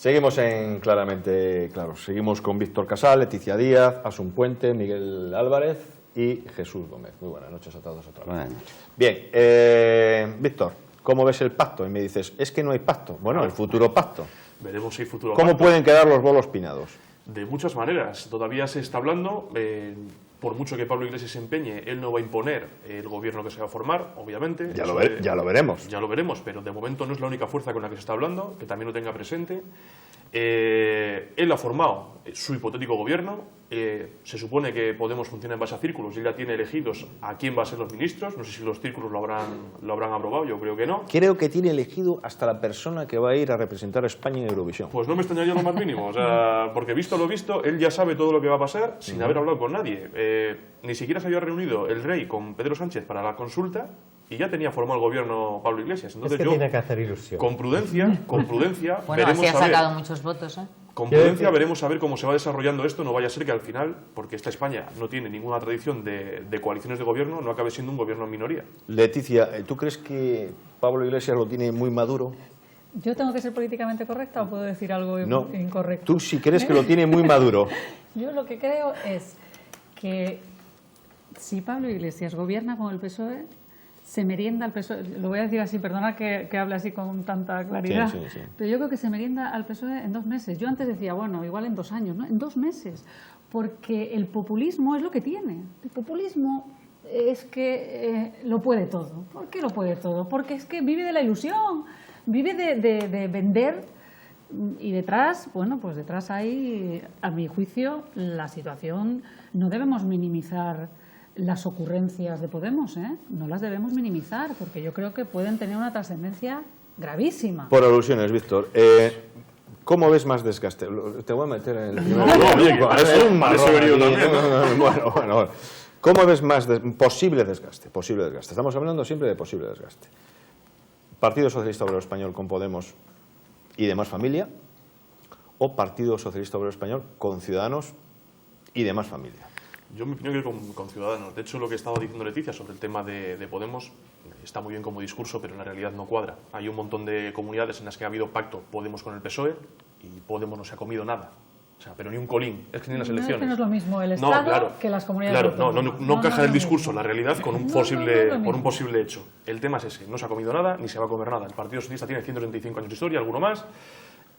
Seguimos en Claramente Claro. Seguimos con Víctor Casal, Leticia Díaz, Asun Puente, Miguel Álvarez y Jesús Gómez. Muy buenas noches a todos otra vez. Buenas noches. Bien, Víctor, ¿cómo ves el pacto? Y me dices, es que no hay pacto. Bueno, el futuro pacto. Veremos si hay futuro ¿Cómo pacto. pueden quedar los bolos pinados? De muchas maneras. Todavía se está hablando. Por mucho que Pablo Iglesias se empeñe, él no va a imponer el gobierno que se va a formar, obviamente. Ya lo veremos. Ya lo veremos, pero de momento no es la única fuerza con la que se está hablando, que también lo tenga presente. Él ha formado su hipotético gobierno. Se supone que Podemos funciona en base a círculos y él ya tiene elegidos a quién va a ser los ministros. No sé si los círculos lo habrán aprobado, yo creo que no. Creo que tiene elegido hasta la persona que va a ir a representar a España en Eurovisión. Pues no me extrañaría lo más mínimo, o sea, porque visto lo visto, él ya sabe todo lo que va a pasar sin haber hablado con nadie. Ni siquiera se había reunido el rey con Pedro Sánchez para la consulta y ya tenía formado el gobierno Pablo Iglesias. Entonces es que tiene que hacer ilusión. Con prudencia bueno, así ha sacado muchos votos, ¿eh? Con prudencia veremos a ver cómo se va desarrollando esto. No vaya a ser que al final, porque esta España no tiene ninguna tradición de coaliciones de gobierno, no acabe siendo un gobierno en minoría. Leticia, ¿tú crees que Pablo Iglesias lo tiene muy maduro? ¿Yo tengo que ser políticamente correcta o puedo decir algo incorrecto? Tú sí crees que lo tiene muy maduro. Yo lo que creo es que si Pablo Iglesias gobierna con el PSOE, se merienda al PSOE, lo voy a decir así, perdona que hable así con tanta claridad, sí. pero yo creo que se merienda al PSOE en 2 meses. Yo antes decía, bueno, igual en 2 años, ¿no? En 2 meses, porque el populismo es lo que tiene. El populismo es que lo puede todo. ¿Por qué lo puede todo? Porque es que vive de la ilusión, vive de vender. Y detrás, bueno, pues detrás hay, a mi juicio, la situación, no debemos minimizar las ocurrencias de Podemos, ¿eh? No las debemos minimizar, porque yo creo que pueden tener una trascendencia gravísima. Por alusiones, Víctor. ¿Cómo ves más desgaste? Te voy a meter en el primer... Oye, que para eso he venido también, ¿no? Bueno. ¿Cómo ves más posible desgaste? Posible desgaste. Estamos hablando siempre de posible desgaste. Partido Socialista Obrero Español con Podemos y demás familia, o Partido Socialista Obrero Español con Ciudadanos y demás familia. Yo me opino que con Ciudadanos. De hecho, lo que estaba diciendo Leticia sobre el tema de Podemos está muy bien como discurso, pero en la realidad no cuadra. Hay un montón de comunidades en las que ha habido pacto Podemos con el PSOE y Podemos no se ha comido nada. O sea, pero ni un colín. Es que ni en las elecciones. Es que no es lo mismo el Estado que las comunidades. Claro, no encaja el discurso, la realidad, con un posible hecho. El tema es ese. No se ha comido nada, ni se va a comer nada. El Partido Socialista tiene 135 años de historia, alguno más,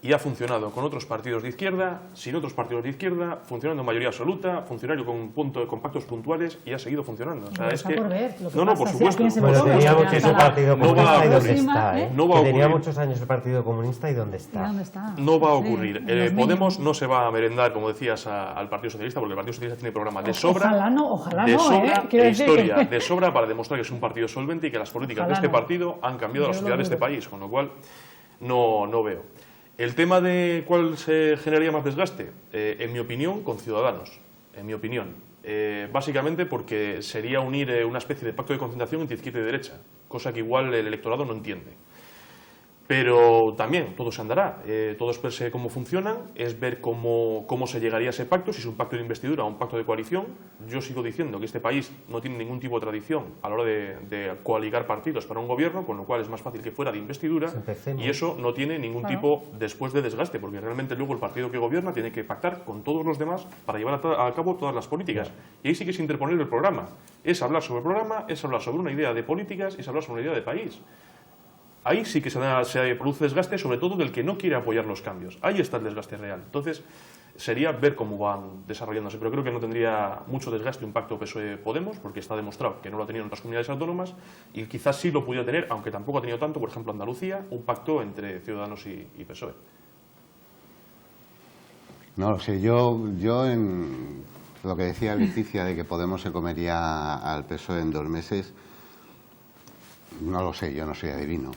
y ha funcionado con otros partidos de izquierda, sin otros partidos de izquierda, funcionando en mayoría absoluta, funcionario con pactos puntuales, y ha seguido funcionando. O sea, es que... por supuesto. Bueno, tenía muchos el Partido Comunista y dónde está, ¿eh? No va a ocurrir. Tenía muchos años el Partido Comunista y dónde está. No va a ocurrir. Podemos no se va a merendar, como decías, al Partido Socialista, porque el Partido Socialista tiene programa de sobra. Ojalá de no, sobra, quiero historia decir de sobra para demostrar que es un partido solvente y que las políticas de este partido han cambiado la sociedad de este país, con lo cual no veo. El tema de cuál se generaría más desgaste, en mi opinión, con Ciudadanos, en mi opinión. Básicamente porque sería unir una especie de pacto de concentración entre izquierda y derecha, cosa que igual el electorado no entiende. Pero también todo se andará, todo es verse cómo funcionan, es ver cómo se llegaría a ese pacto, si es un pacto de investidura o un pacto de coalición. Yo sigo diciendo que este país no tiene ningún tipo de tradición a la hora de coaligar partidos para un gobierno, con lo cual es más fácil que fuera de investidura, y eso no tiene ningún tipo después de desgaste, porque realmente luego el partido que gobierna tiene que pactar con todos los demás para llevar a cabo todas las políticas. Y ahí sí que es interponer el programa, es hablar sobre el programa, es hablar sobre una idea de políticas, es hablar sobre una idea de país. Ahí sí que se produce desgaste, sobre todo del que no quiere apoyar los cambios. Ahí está el desgaste real. Entonces, sería ver cómo van desarrollándose. Pero creo que no tendría mucho desgaste un pacto PSOE-Podemos, porque está demostrado que no lo ha tenido en otras comunidades autónomas, y quizás sí lo pudiera tener, aunque tampoco ha tenido tanto, por ejemplo, Andalucía, un pacto entre Ciudadanos y PSOE. No lo sé. Yo en lo que decía Leticia de que Podemos se comería al PSOE en 2 meses, no lo sé, yo no soy adivino.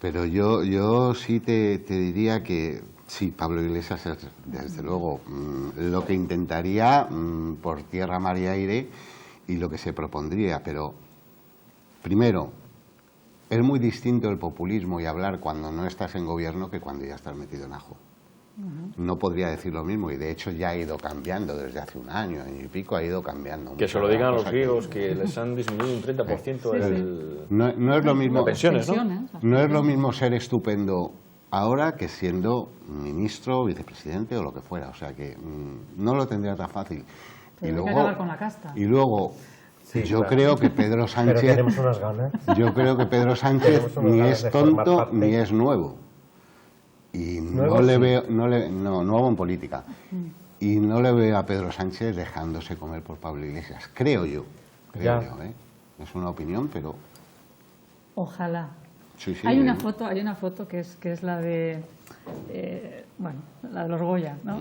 Pero yo sí te diría que sí, Pablo Iglesias es, desde luego, lo que intentaría por tierra, mar y aire y lo que se propondría. Pero, primero, es muy distinto el populismo y hablar cuando no estás en gobierno que cuando ya estás metido en ajo. No podría decir lo mismo y de hecho ya ha ido cambiando desde hace un año y pico, ha ido cambiando. Que se lo digan a los griegos que les han disminuido un 30% no es lo mismo, pensiones, ¿no? No es lo mismo ser estupendo ahora que siendo ministro, vicepresidente o lo que fuera. O sea que no lo tendría tan fácil. Tiene que acabar con la casta. Y luego Sí, yo claro. creo que Pedro Sánchez... Pero tenemos unas ganas. Yo creo que Pedro Sánchez Tenemos unas ni ganas es de formar tonto parte. ni es nuevo. Y Nuevo no le sí. veo, nuevo en política. Y no le veo a Pedro Sánchez dejándose comer por Pablo Iglesias. Creo yo. Ya. Es una opinión, pero Ojalá. sí, sí. Hay una foto que es la de, bueno, la de los Goya, ¿no?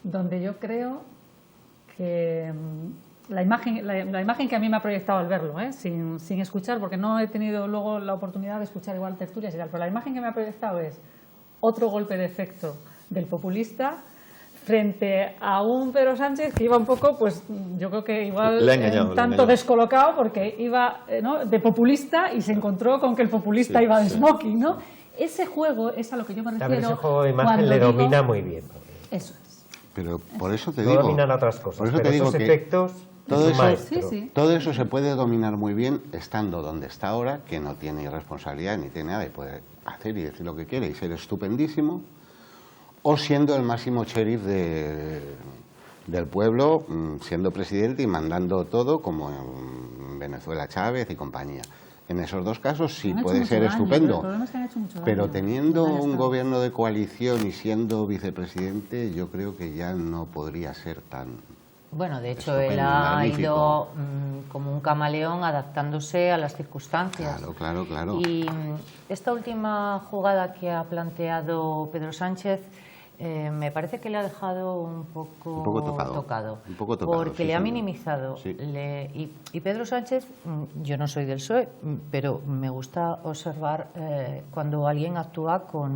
Donde yo creo que la imagen que a mí me ha proyectado al verlo, sin escuchar, porque no he tenido luego la oportunidad de escuchar igual tertulias y tal, pero la imagen que me ha proyectado es otro golpe de efecto del populista frente a un Pedro Sánchez que iba un poco, pues yo creo que igual Le ha engañado, un tanto descolocado porque iba ¿no? de populista y se encontró con que el populista Sí, iba de sí. smoking, ¿no? Ese juego es a lo que yo me A ver, refiero. ese juego de imagen cuando le digo- domina muy bien. Eso es. Pero por eso te No digo... dominan otras cosas, por eso pero te digo esos que efectos todo es un eso- maestro. Sí, sí. todo eso se puede dominar muy bien estando donde está ahora, que no tiene responsabilidad ni tiene nada y puede hacer y decir lo que quiere y ser estupendísimo, o siendo el máximo sheriff del pueblo, siendo presidente y mandando todo como en Venezuela Chávez y compañía. En esos dos casos sí Han hecho puede mucho ser daño, estupendo, el problema es que han hecho mucho daño. pero teniendo Los años un pasados. gobierno de coalición y siendo vicepresidente, yo creo que ya no podría ser tan... Bueno, de hecho, Estupendo, él ha magnífico. ido como un camaleón adaptándose a las circunstancias. Claro. Y esta última jugada que ha planteado Pedro Sánchez me parece que le ha dejado un poco tocado. Un poco tocado, Porque sí, le ha sí. minimizado. Sí. Y Pedro Sánchez, yo no soy del PSOE, pero me gusta observar cuando alguien actúa o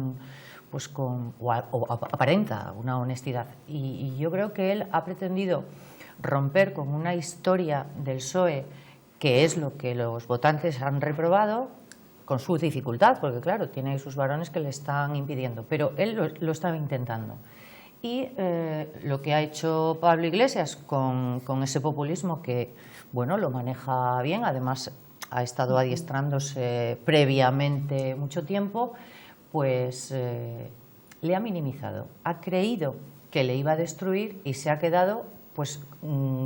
aparenta una honestidad. Y yo creo que él ha pretendido romper con una historia del PSOE, que es lo que los votantes han reprobado, con su dificultad, porque claro, tiene ahí sus varones que le están impidiendo, pero él lo estaba intentando. Y lo que ha hecho Pablo Iglesias con ese populismo que, bueno, lo maneja bien, además ha estado adiestrándose previamente mucho tiempo, pues le ha minimizado, ha creído que le iba a destruir y se ha quedado, pues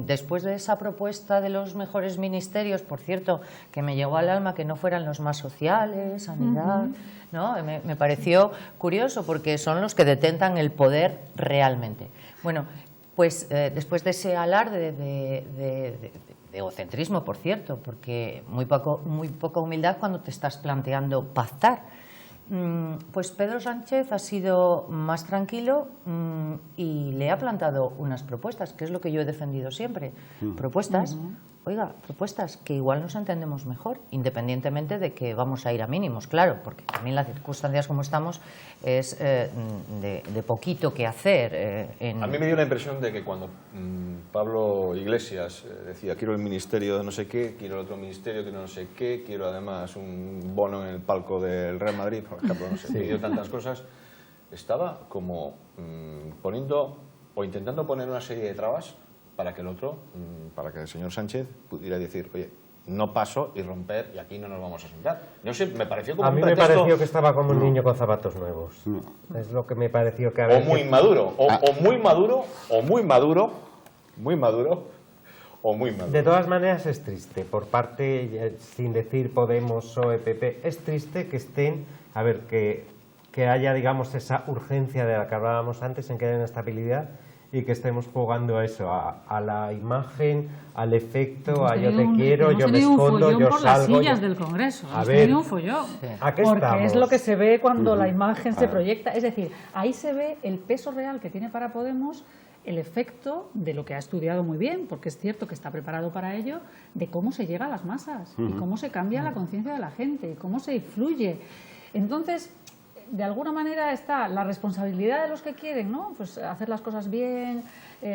después de esa propuesta de los mejores ministerios, por cierto, que me llegó al alma que no fueran los más sociales, sanidad, ¿no? Me pareció curioso porque son los que detentan el poder realmente. Bueno, pues después de ese alarde de egocentrismo, por cierto, porque muy poca humildad cuando te estás planteando pactar. Pues Pedro Sánchez ha sido más tranquilo y le ha plantado unas propuestas, que es lo que yo he defendido siempre. Propuestas, propuestas que igual nos entendemos mejor, independientemente de que vamos a ir a mínimos, claro, porque también las circunstancias como estamos es de poquito que hacer. A mí me dio la impresión de que cuando Pablo Iglesias decía quiero el ministerio de no sé qué, quiero el otro ministerio que no sé qué, quiero además un bono en el palco del Real Madrid, por ejemplo, no sé, pidió tantas cosas, estaba como poniendo o intentando poner una serie de trabas para que el otro, para que el señor Sánchez pudiera decir, oye, no paso y romper y aquí no nos vamos a sentar. Yo sé, me pareció como A un mí me pretexto pareció que estaba como un niño con zapatos nuevos. Es lo que me pareció que... a o ver, muy maduro, o muy maduro, o muy maduro, muy maduro, o muy maduro. De todas maneras es triste, por parte, sin decir Podemos, PSOE, PP, es triste que estén, a ver, que haya, digamos, esa urgencia de la que hablábamos antes en que haya una estabilidad y que estemos jugando a eso, a la imagen, al efecto, a yo te quiero, yo me escondo, yo por las salgo. sillas del Congreso. A Hemos ver, tenido un follón. ¿a qué Porque estamos? es lo que se ve cuando la imagen se proyecta. Es decir, ahí se ve el peso real que tiene para Podemos, el efecto de lo que ha estudiado muy bien, porque es cierto que está preparado para ello, de cómo se llega a las masas y cómo se cambia la conciencia de la gente y cómo se influye. Entonces, de alguna manera está la responsabilidad de los que quieren, ¿no? Pues hacer las cosas bien,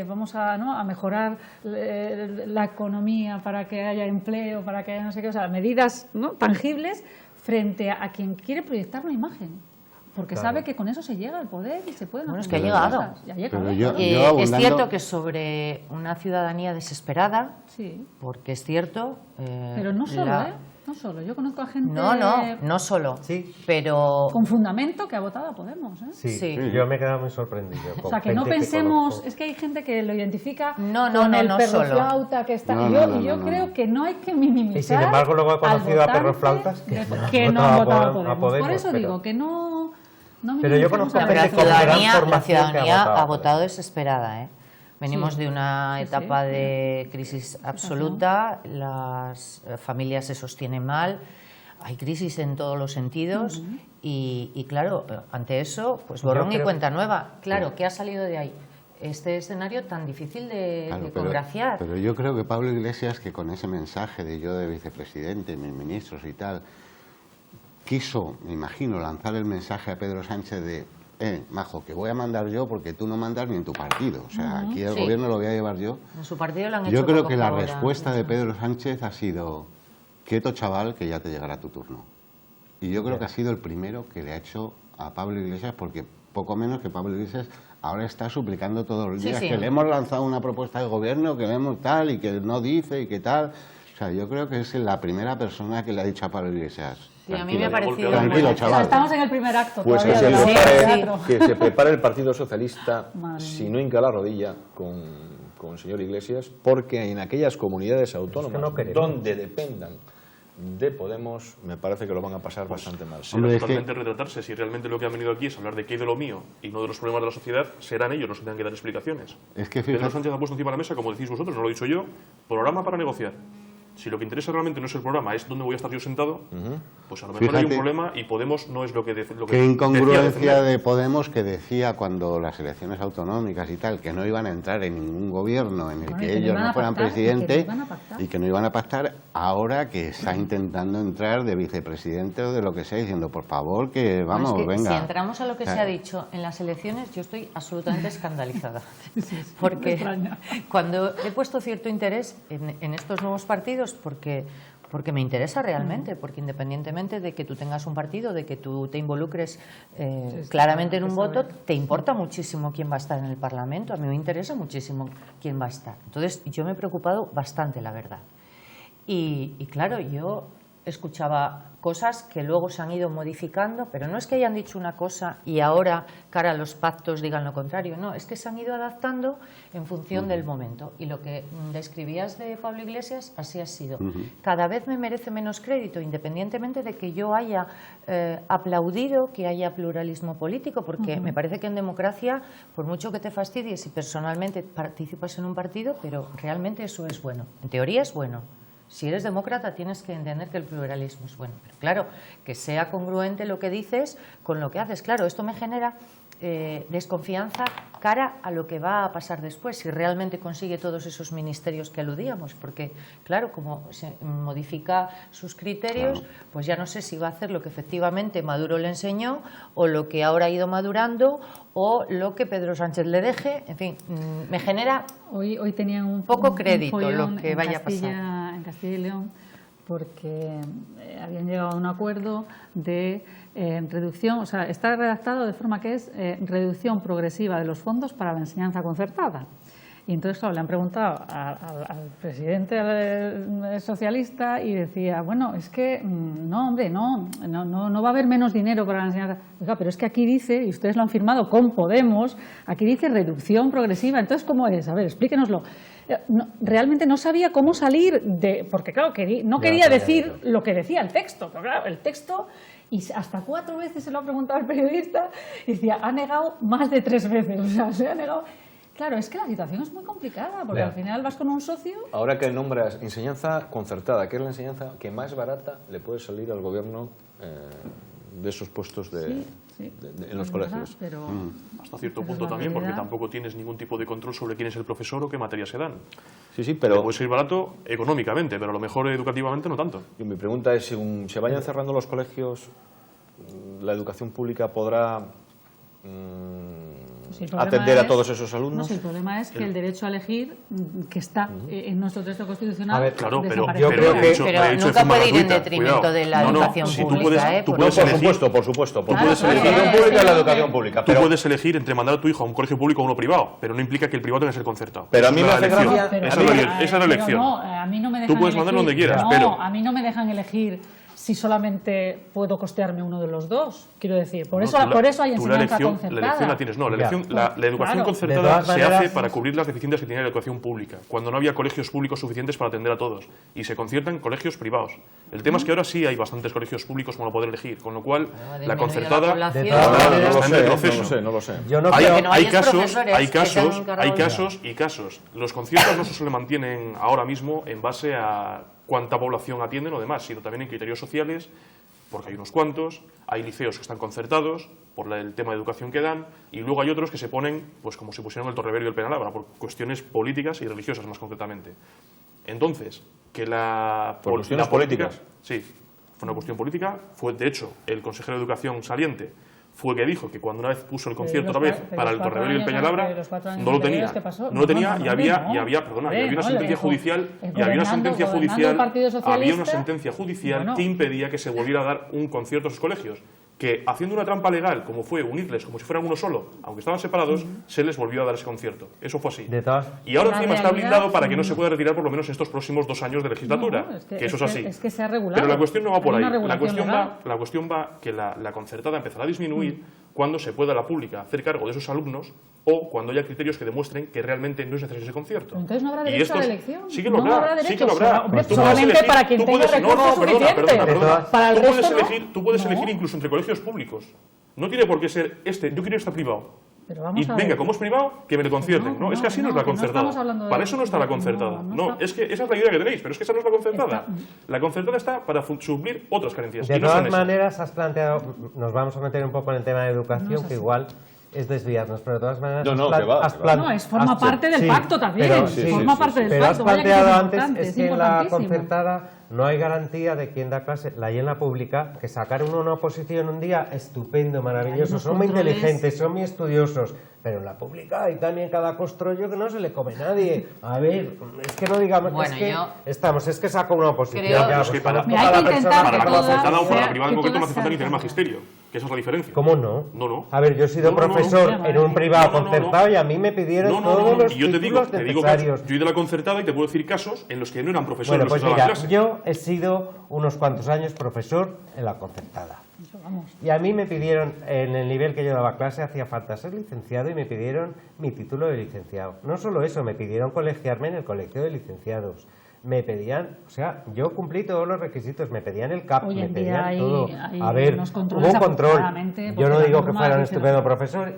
vamos a mejorar la economía para que haya empleo, para que haya no sé qué, o sea, medidas, ¿no?, tangibles frente a quien quiere proyectar una imagen. Porque sabe que con eso se llega al poder y se pueden Bueno, es hacer que ha muchas llegado. cosas. Y ha llegado, Pero yo- claro. Es cierto que sobre una ciudadanía desesperada, Sí. porque es cierto... Pero no solo, No solo, yo conozco a gente No solo, Sí. pero con fundamento que ha votado a Podemos. ¿eh? Sí, Sí. yo me he quedado muy sorprendido. O sea, que no pensemos, es que hay gente que lo identifica con el no perro solo. flauta que está. No, y no, yo no, creo no. que no hay que minimizar. Y sin embargo luego he conocido a perros flautas que no han votado a Podemos. Por Podemos, eso pero- digo que no Pero yo minimicemos conozco a No, pero gente la con gran ciudadanía, formación que ha ha votado. votado desesperada, ¿eh? Venimos Sí. de una Sí, etapa sí. de crisis absoluta, las familias se sostienen mal, hay crisis en todos los sentidos y claro, ante eso, pues Yo borrón y creo- cuenta nueva. Claro, ¿qué ha salido de ahí? Este escenario tan difícil de Claro, congraciar. pero yo creo que Pablo Iglesias, que con ese mensaje de yo de vicepresidente, mis ministros y tal, quiso, me imagino, lanzar el mensaje a Pedro Sánchez de majo, que voy a mandar yo porque tú no mandas ni en tu partido. O sea, aquí el Sí. gobierno lo voy a llevar yo. En su partido lo han hecho Yo creo poco que la favor a- respuesta de Pedro Sánchez ha sido, quieto chaval, que ya te llegará tu turno. Y yo creo que ha sido el primero que le ha hecho a Pablo Iglesias, porque poco menos que Pablo Iglesias ahora está suplicando todos los Sí, días sí. que le hemos lanzado una propuesta de gobierno, que le hemos tal y que no dice y que tal. O sea, yo creo que es la primera persona que le ha dicho a Pablo Iglesias. Sí, a mí me ha "Tranquilo, parecido tranquilo, muy- chaval". Estamos en el primer acto. Pues que todavía se, de la obra de prepare, teatro. que se prepare el Partido Socialista, Madre si mía. no hinca la rodilla con el señor Iglesias, porque en aquellas comunidades autónomas no queremos. donde dependan de Podemos, me parece que lo van a pasar bastante mal. Será Hombre, es que- totalmente retratarse. Si realmente lo que han venido aquí es hablar de qué hay de lo mío y no de los problemas de la sociedad, serán ellos los que tengan que dar explicaciones. Es que Pedro fíjate, Sánchez ha puesto encima de la mesa, como decís vosotros, no lo he dicho yo, programa para negociar. Si lo que interesa realmente no es el programa, es dónde voy a estar yo sentado, pues a lo mejor hay un Fíjate problema y Podemos no es lo que qué decía incongruencia defender. de Podemos, que decía cuando las elecciones autonómicas y tal, que no iban a entrar en ningún gobierno en el Bueno, y que que no ellos iban no a fueran pactar, y que no presidente iban a pactar. y que no iban a pactar, ahora que está intentando entrar de vicepresidente o de lo que sea, diciendo, por favor, que vamos, No, es que venga. Si entramos a lo que O sea, se ha dicho en las elecciones, yo estoy absolutamente escandalizada. me Porque extraña. cuando he puesto cierto interés en estos nuevos partidos, porque me interesa realmente, porque independientemente de que tú tengas un partido, de que tú te involucres claramente en un voto, te importa muchísimo quién va a estar en el Parlamento. A mí me interesa muchísimo quién va a estar. Entonces, yo me he preocupado bastante, la verdad. Y claro, yo escuchaba cosas que luego se han ido modificando, pero no es que hayan dicho una cosa y ahora, cara a los pactos, digan lo contrario. No, es que se han ido adaptando en función del momento. Y lo que describías de Pablo Iglesias, así ha sido. Cada vez me merece menos crédito, independientemente de que yo haya aplaudido que haya pluralismo político, porque me parece que en democracia, por mucho que te fastidies y personalmente participas en un partido, pero realmente eso es bueno. En teoría es bueno. Si eres demócrata tienes que entender que el pluralismo es bueno. Pero claro, que sea congruente lo que dices con lo que haces. Claro, esto me genera desconfianza cara a lo que va a pasar después, si realmente consigue todos esos ministerios que aludíamos. Porque, claro, como se modifica sus criterios, pues ya no sé si va a hacer lo que efectivamente Maduro le enseñó o lo que ahora ha ido madurando o lo que Pedro Sánchez le deje. En fin, me genera Hoy tenían un poco crédito follón lo que en vaya a Castilla, en Castilla y León, porque habían llegado a un acuerdo de reducción, o sea, está redactado de forma que es reducción progresiva de los fondos para la enseñanza concertada. Y entonces, claro, le han preguntado al presidente socialista y decía, bueno, es que no, hombre, no va a haber menos dinero para la enseñanza. Oiga, pero es que aquí dice, y ustedes lo han firmado con Podemos, aquí dice reducción progresiva. Entonces, ¿cómo es? A ver, explíquenoslo. Realmente no sabía cómo salir de... Porque, claro, no quería decir lo que decía el texto. Pero, claro, el texto... Y hasta 4 veces se lo ha preguntado el periodista y decía, ha negado más de 3 veces. O sea, se ha negado... Claro, es que la situación es muy complicada, porque al final vas con un socio... Ahora que nombras enseñanza concertada, que es la enseñanza que más barata le puede salir al gobierno de esos puestos en los es colegios. verdad, pero... Hasta cierto Pero es punto la también, porque realidad. tampoco tienes ningún tipo de control sobre quién es el profesor o qué materias se dan. Sí, sí, Pero pero puede ser barato económicamente, pero a lo mejor educativamente no tanto. mi pregunta es, según se vayan cerrando los colegios, ¿la educación pública podrá Sí, el problema atender a es- todos esos No, alumnos? sí, el problema es que el derecho a elegir, que está en nuestro texto constitucional, A ver, Claro, pero desaparece. yo creo que- Pero de nunca forma puede ir en gratuita, detrimento cuidado. de la educación si tú pública, puedes, ¿eh? tú No, puedes por elegir, supuesto, por supuesto. Claro, puedes claro, elegir la educación sí, pública y la sí. educación pública. tú Pero, puedes elegir entre mandar a tu hijo a un colegio público o uno privado, pero no implica que el privado tenga que ser concertado. Pero a Esa mí es me la hace elección. gracia- Pero- Esa a mí es me- la- esa es la pero elección. no, a a mí no me dejan Tú puedes mandarlo donde quieras, no, pero... a mí no me dejan elegir si solamente puedo costearme uno de los dos. Quiero decir, por No, eso hay tú enseñanza la concertada. elección la tienes, no, la educación Claro. concertada De todas se maneras, hace para cubrir las deficiencias que tiene la educación pública, cuando no había colegios públicos suficientes para atender a todos, y se conciertan colegios privados. El tema es que ahora sí hay bastantes colegios públicos como poder elegir, con lo cual la concertada De todas maneras, está en retroceso. No lo sé. Yo no Hay, creo... que no hay hayas casos, profesores hay que se han casos, encargado hay casos y casos. Los conciertos no solo se mantienen ahora mismo en base a cuánta población atienden o demás, sino también en criterios sociales, porque hay unos cuantos, hay liceos que están concertados por el tema de educación que dan, y luego hay otros que se ponen, pues como se pusieron el Torreverio y el Penalabra, por cuestiones políticas y religiosas más concretamente. Entonces, que ¿Por cuestiones políticas? Sí, fue una cuestión política. Fue, de hecho, el consejero de Educación saliente fue el que dijo que cuando una vez puso el concierto otra vez para el Torreverio y el Peñalabra, no lo tenía. No lo tenía y había una sentencia judicial que impedía que se volviera a dar un concierto a esos colegios, que haciendo una trampa legal, como fue unirles como si fueran uno solo, aunque estaban separados, se les volvió a dar ese concierto. Eso fue así. De todas... Y ahora La encima está realidad, blindado para que no se pueda retirar por lo menos en estos próximos 2 años de legislatura, No, que eso es así. Es que se ha regulado. Pero la cuestión no va por Hay ahí. una regulación legal. La cuestión va que la concertada empezará a disminuir cuando se pueda la pública hacer cargo de esos alumnos o cuando haya criterios que demuestren que realmente no es necesario ese concierto. Pero entonces no habrá Y derecho a la estos- elección. Sí que lo No habrá, habrá sí que derecho. lo habrá. Hombre, Tú puedes solamente elegir- para quien tú tenga puedes- no, recursos perdona, suficientes. Para el Tú puedes resto no. elegir No. incluso entre colegios públicos. No tiene por qué ser este, yo quiero estar privado. Pero vamos Y a venga, ver. como es privado, que me le concierten. No, es que así no es la que no concertada. estamos hablando de- Para eso no está la concertada. no, Es que esa es la idea que tenéis, pero es que esa no es la concertada. La concertada está para suplir otras carencias. De y no son todas esas. maneras, has planteado, nos vamos a meter un poco en el tema de educación, que igual es desviarnos, pero de todas maneras No, que va, que va. No, forma parte del pacto también. Forma parte del pero has pacto. Vaya que planteado es antes, importante, es es que en la importantísimo. concertada no hay garantía de quién da clase. La hay en la pública, que sacar uno una oposición un día, estupendo, maravilloso, unos son muy controles. inteligentes, son muy estudiosos, pero en la pública hay también cada costrollo que no se le come a nadie. A ver, es que no digamos, Bueno, es que yo es que saco una oposición. creo- ya, Es que para- conozco Mira, hay a la que persona intentar Para la que todas concertada o para la sean- privada en que concreto no todas hace falta ni sean tener magisterio, que esa es la diferencia. ¿Cómo no? No. A ver, yo he sido No, no, no, profesor no. en un privado No, no, no, concertado no. y a mí me pidieron No, todos los y yo te digo títulos casos. necesarios. Yo he ido a la concertada y te puedo decir casos en los que no eran profesores Bueno, los pues que daban mira, clase. yo he sido unos cuantos años profesor en la concertada. Y a mí me pidieron, en el nivel que yo daba clase, hacía falta ser licenciado y me pidieron mi título de licenciado. No solo eso, me pidieron colegiarme en el colegio de licenciados. Me pedían, o sea, yo cumplí todos los requisitos, me pedían el CAP, Hoy me en día pedían hay- todo. hay A ver, unos hubo controles un control. afortunadamente, Yo porque no las digo que normas fuera un dicen- estupendo profesor,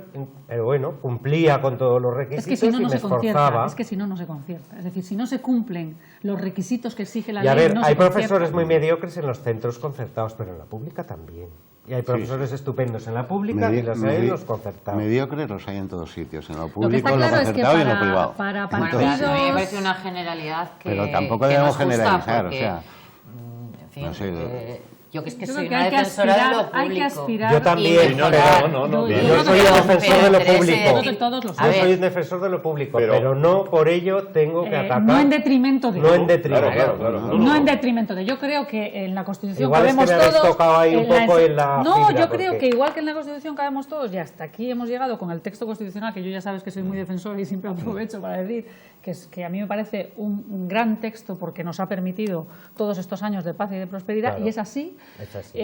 pero bueno, cumplía con todos los Es requisitos que si no, y no me se concierta. esforzaba. Es que si no, no se concierta. Es decir, si no se cumplen los requisitos que exige la Y a ley, ver, no hay se concierta. profesores muy mediocres en los centros concertados, pero en la pública también. Y hay profesores estupendos en la pública y los hay en los concertados. Mediocres los hay en todos sitios, en lo Lo que público, está en lo claro es que concertado y en lo privado. para En Bueno, todos. a mí me partidos... parece una generalidad que Pero tampoco que debemos no es justa generalizar, porque, o sea, en fin, no sé, yo que es que Yo soy creo que una hay que defensora de lo aspirar, público. hay que aspirar. Yo también, Y pero mejorar. no, yo no soy creo un que defensor de lo interese público. decir- Todos los A Yo ver, soy un defensor de lo público, Pero- pero no por ello tengo que atacar. No en detrimento de... No en detrimento. Claro. No en detrimento de. Yo creo que en la Constitución Igual es que cabemos me habéis todos. tocado ahí un poco en la No, fibra, yo creo porque- que igual que en la Constitución cabemos todos, y hasta aquí hemos llegado con el texto constitucional, que yo ya sabes que soy muy defensor y siempre aprovecho para decir que a mí me parece un gran texto porque nos ha permitido todos estos años de paz y de prosperidad, Claro. y es así. Es así.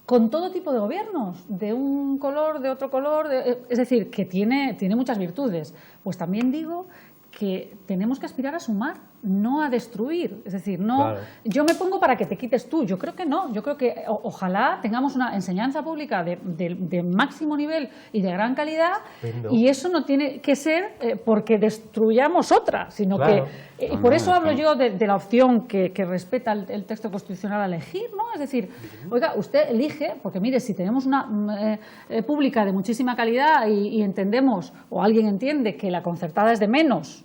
Con todo tipo de gobiernos, de un color, de otro color, es decir, que tiene muchas virtudes. Pues también digo que tenemos que aspirar a sumar, no a destruir. Es decir, no, Claro. yo me pongo para que te quites tú. Yo creo que no. Yo creo que ojalá tengamos una enseñanza pública de máximo nivel y de gran calidad, Estupendo. y eso no tiene que ser porque destruyamos otra, sino Claro. que... No, por no, eso es hablo que- yo de la opción que respeta el texto constitucional a elegir, ¿no? Es decir, oiga, usted elige, porque mire, si tenemos una pública de muchísima calidad y entendemos, o alguien entiende que la concertada es de menos,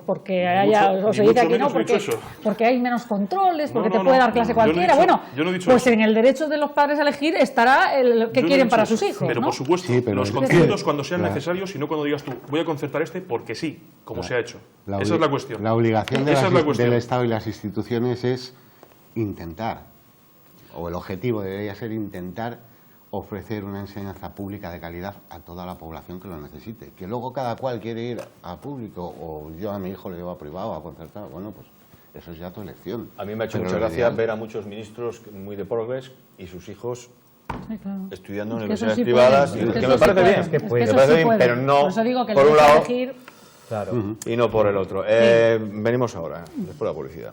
porque o se ni dice mucho aquí no, menos he dicho eso. porque hay menos controles, porque No, te no, puede no, dar clase yo no he cualquiera. dicho- Bueno, yo no he dicho pues eso. en el derecho de los padres a elegir estará el que Yo no he quieren dicho para eso, sus hijos, Pero ¿no? por supuesto, Sí, pero los es- conciertos cuando sean Claro. necesarios y no cuando digas tú, voy a concertar este porque sí, como se ha hecho. Esa es obli- la cuestión. La obligación de Esa es la cuestión. del Estado y las instituciones es intentar, o el objetivo debería ser intentar ofrecer una enseñanza pública de calidad a toda la población que lo necesite. Que luego cada cual quiere ir a público, o yo a mi hijo le llevo a privado, a concertado, bueno, pues eso es ya tu elección. A mí me ha hecho Pero mucha lo gracia ideal- ver a muchos ministros muy de progres y sus hijos Sí, claro. estudiando en Es que eso universidades sí privadas, pueden, y es que que eso me sí parece pueden. bien, Es que Es pueden. eso me parece sí bien, pueden. pero no Por eso digo que por le un vas a lado elegir. Claro. y no por el otro. Venimos ahora, después de la publicidad.